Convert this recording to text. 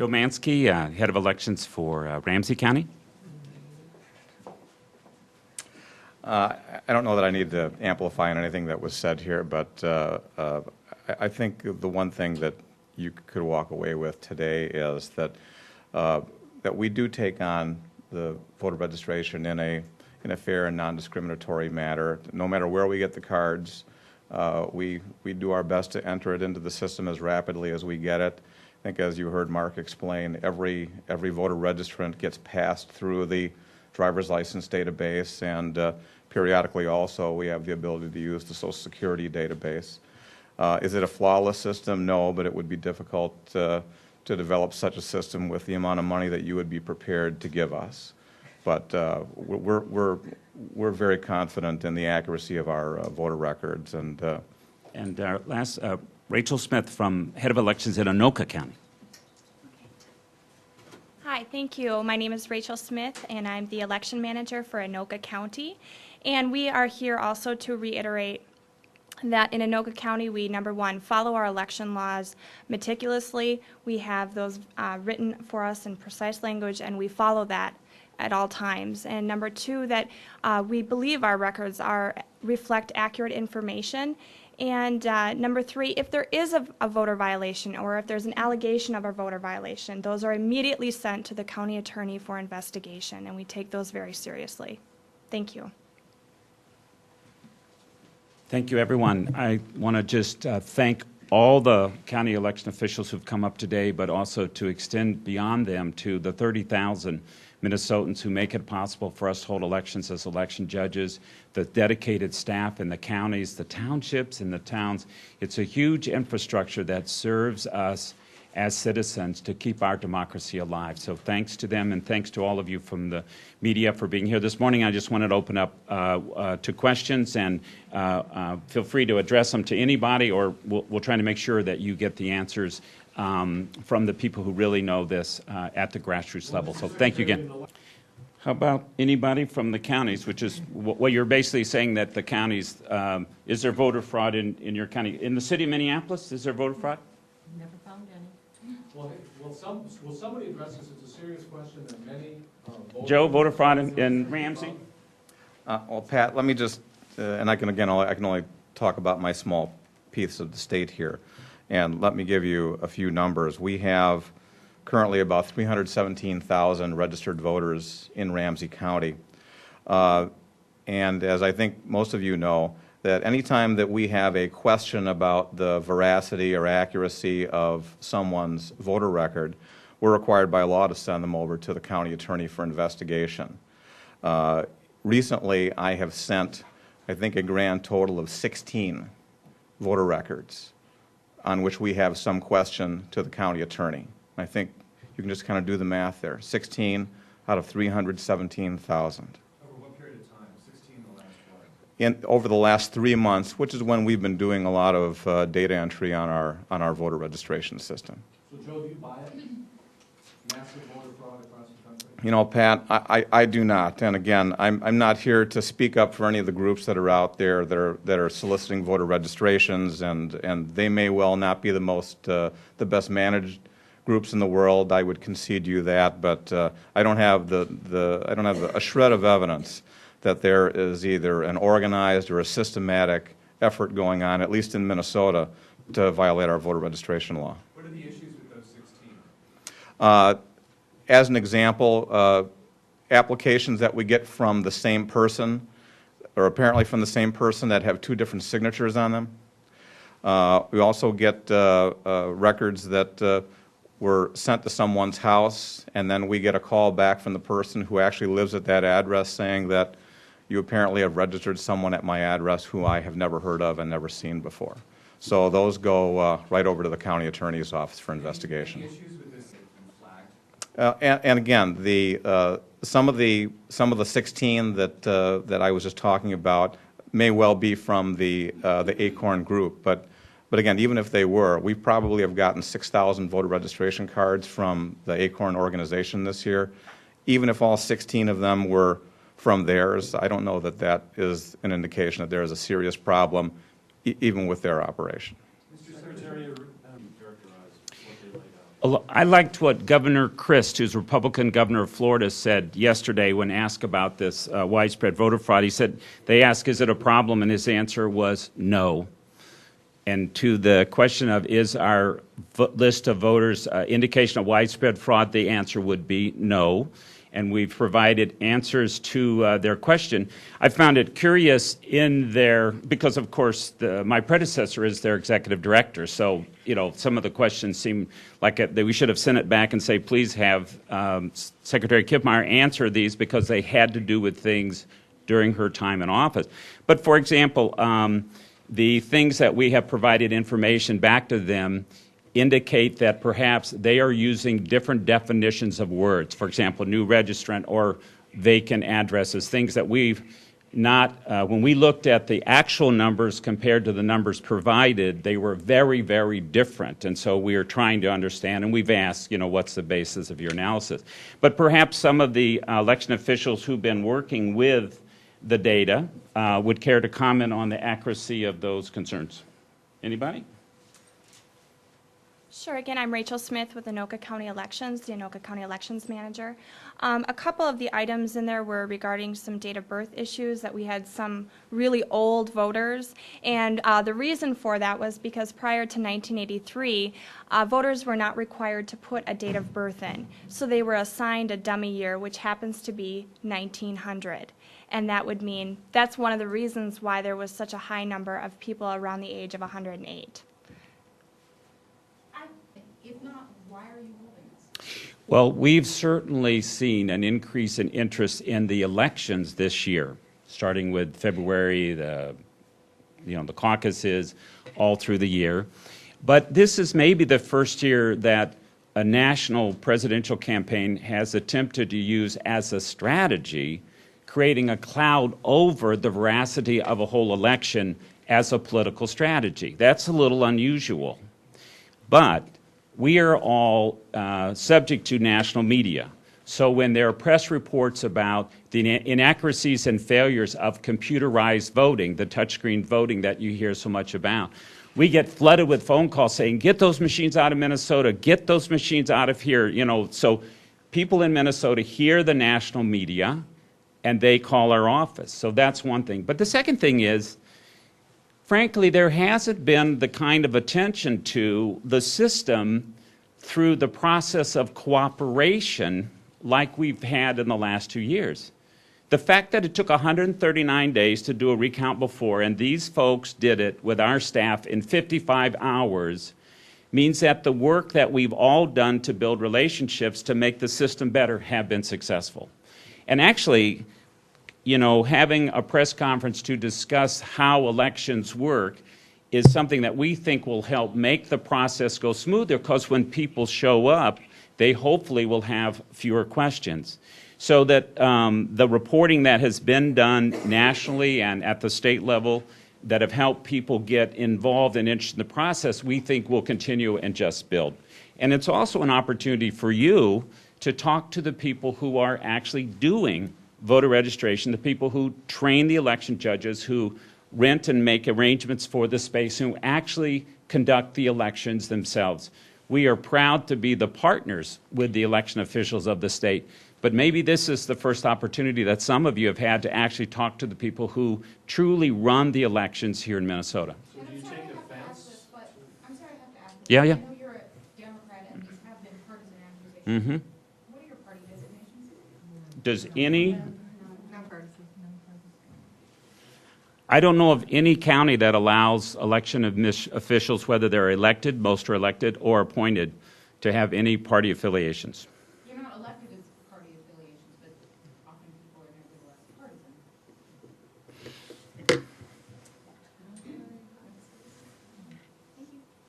Joe Mansky, Head of Elections for Ramsey County. I don't know that I need to amplify on anything that was said here, but I think the one thing that you could walk away with today is that that we do take on the voter registration in a fair and non-discriminatory manner. No matter where we get the cards, we do our best to enter it into the system as rapidly as we get it. I think, as you heard Mark explain, every voter registrant gets passed through the driver's license database, and periodically also we have the ability to use the Social Security database. Is it a flawless system? No, but it would be difficult to develop such a system with the amount of money that you would be prepared to give us. But we're very confident in the accuracy of our voter records. And our last, Rachel Smith, from Head of Elections in Anoka County. Hi, thank you. My name is Rachel Smith, and I'm the election manager for Anoka County. And we are here also to reiterate that in Anoka County, we, number one, follow our election laws meticulously. We have those written for us in precise language, and we follow that at all times. And number two, that we believe our records reflect accurate information. And number three, if there is a voter violation, or if there's an allegation of a voter violation, those are immediately sent to the county attorney for investigation, and we take those very seriously. Thank you. Thank you, everyone. I want to just thank all the county election officials who've come up today, but also to extend beyond them to the 30,000 Minnesotans who make it possible for us to hold elections as election judges, the dedicated staff in the counties, the townships, and the towns. It's a huge infrastructure that serves us as citizens to keep our democracy alive. So thanks to them, and thanks to all of you from the media for being here this morning. I just wanted to open up to questions, and feel free to address them to anybody, or we'll try to make sure that you get the answers from the people who really know this at the grassroots level. So thank you again. How about anybody from the counties, which is what you're basically saying, that the counties, is there voter fraud in your county? In the city of Minneapolis, is there voter fraud? Never found any. Well, will somebody address this? It's a serious question that many Joe, voter fraud in Ramsey? well, Pat, let me just, and I can only talk about my small piece of the state here. And let me give you a few numbers. We have currently about 317,000 registered voters in Ramsey County. And as I think most of you know, that anytime that we have a question about the veracity or accuracy of someone's voter record, we're required by law to send them over to the county attorney for investigation. Recently, I have sent, I think, a grand total of 16 voter records on which we have some question to the county attorney. I think you can just kind of do the math there. 16 out of 317,000. Over what period of time? 16 in the last what? Over the last 3 months, which is when we've been doing a lot of data entry on our voter registration system. So, Joe, do you buy it? Massive voter fraud across the country? You know, Pat, I do not. And again, I'm not here to speak up for any of the groups that are out there that are soliciting voter registrations, and they may well not be the best managed groups in the world. I would concede you that, but I don't have a shred of evidence that there is either an organized or a systematic effort going on, at least in Minnesota, to violate our voter registration law. What are the issues with those 16? As an example, applications that we get from the same person, or apparently from the same person, that have two different signatures on them. We also get records that were sent to someone's house, and then we get a call back from the person who actually lives at that address saying that you apparently have registered someone at my address who I have never heard of and never seen before. So those go right over to the county attorney's office for investigation. Any issues with this flag? And again, some of the 16 that I was just talking about may well be from the Acorn group, but again, even if they were, we probably have gotten 6,000 voter registration cards from the Acorn organization this year. Even if all 16 of them were from theirs, I don't know that that is an indication that there is a serious problem, even with their operation. Mr. Secretary, characterize what they laid out. I liked what Governor Christ, who's Republican governor of Florida, said yesterday when asked about this widespread voter fraud. He said, they asked, is it a problem? And his answer was no. And to the question of, is our list of voters indication of widespread fraud, the answer would be no. And we've provided answers to their question. I found it curious in their, because of course my predecessor is their executive director, so some of the questions seem like that we should have sent it back and say, please have Secretary Kiffmeyer answer these, because they had to do with things during her time in office. But for example, the things that we have provided information back to them indicate that perhaps they are using different definitions of words. For example, new registrant or vacant addresses, things that we've not, when we looked at the actual numbers compared to the numbers provided, they were very, very different. And so we are trying to understand, and we've asked, what's the basis of your analysis? But perhaps some of the election officials who've been working with the data would care to comment on the accuracy of those concerns. Anybody? Sure. Again, I'm Rachel Smith with Anoka County Elections, the Anoka County Elections Manager. A couple of the items in there were regarding some date of birth issues, that we had some really old voters. And the reason for that was because prior to 1983, voters were not required to put a date of birth in. So they were assigned a dummy year, which happens to be 1900. And that would mean, that's one of the reasons why there was such a high number of people around the age of 108. If not, why are you holding this? Well, we've certainly seen an increase in interest in the elections this year, starting with February, the caucuses, all through the year. But this is maybe the first year that a national presidential campaign has attempted to use as a strategy creating a cloud over the veracity of a whole election as a political strategy. That's a little unusual. But we are all subject to national media. So when there are press reports about the inaccuracies and failures of computerized voting, the touchscreen voting that you hear so much about, we get flooded with phone calls saying, get those machines out of Minnesota, get those machines out of here. So people in Minnesota hear the national media and they call our office. So that's one thing. But the second thing is, frankly, there hasn't been the kind of attention to the system through the process of cooperation like we've had in the last 2 years. The fact that it took 139 days to do a recount before, and these folks did it with our staff in 55 hours, means that the work that we've all done to build relationships to make the system better have been successful. And actually, having a press conference to discuss how elections work is something that we think will help make the process go smoother, because when people show up, they hopefully will have fewer questions. So that the reporting that has been done nationally and at the state level that have helped people get involved and interested in the process, we think will continue and just build. And it's also an opportunity for you to talk to the people who are actually doing voter registration, the people who train the election judges, who rent and make arrangements for the space, who actually conduct the elections themselves. We are proud to be the partners with the election officials of the state, but maybe this is the first opportunity that some of you have had to actually talk to the people who truly run the elections here in Minnesota. So do you take offense? I'm sorry I have to ask this. Yeah, yeah. I know you're a Democrat and these have been partisan accusations. What are your party designations? Does any... Nonpartisan. I don't know of any county that allows election officials, whether they're elected, most are elected, or appointed, to have any party affiliations.